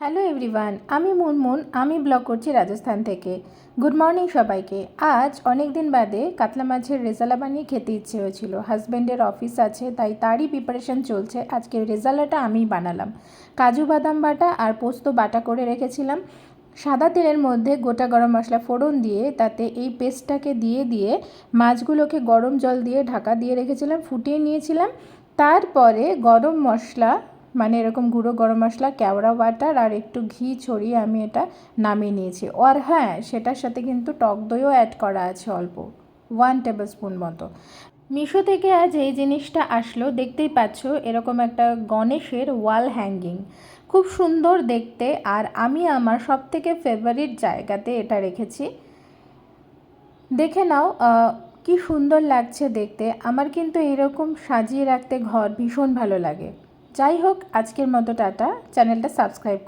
Hello everyone, আমি মুনমুন। আমি blog করছি রাজস্থান থেকে। গুড মর্নিং সবাইকে। আজ অনেক দিন বাদে কাতলা মাছের রেজালা বানিয়ে খেতে ইচ্ছে হয়েছিল। হাজব্যান্ডের অফিস আছে, তাই তারই প্রিপারেশন চলছে। আজকের রেজালাটা আমিই বানালাম। কাজু বাদাম বাটা আর পোস্ত বাটা করে রেখেছিলাম। সাদা তেলের মধ্যে গোটা গরম মশলা ফোড়ন দিয়ে তাতে এই পেস্টটাকে দিয়ে মাছগুলোকে গরম জল দিয়ে ঢাকা দিয়ে রেখেছিলাম, ফুটিয়ে নিয়েছিলাম। তারপরে গরম মশলা, মানে এরকম গুঁড়ো গরম মশলা, কেওড়া বাটার আর একটু ঘি ছড়িয়ে আমি এটা নামিয়ে নিয়েছি। আর হ্যাঁ, সেটার সাথে কিন্তু টক দইও অ্যাড করা আছে অল্প, 1 টেবিল স্পুন মতো। মিশো থেকে আজ এই জিনিসটা আসলো, দেখতেই পাচ্ছ, এরকম একটা গণেশের ওয়াল হ্যাঙ্গিং, খুব সুন্দর দেখতে। আর আমি আমার সবথেকে ফেভারিট জায়গাতে এটা রেখেছি। দেখে নাও কি সুন্দর লাগছে দেখতে। আমার কিন্তু এরকম সাজিয়ে রাখতে ঘর ভীষণ ভালো লাগে। যাই হোক, আজকের মতো টাটা। চ্যানেলটা সাবস্ক্রাইব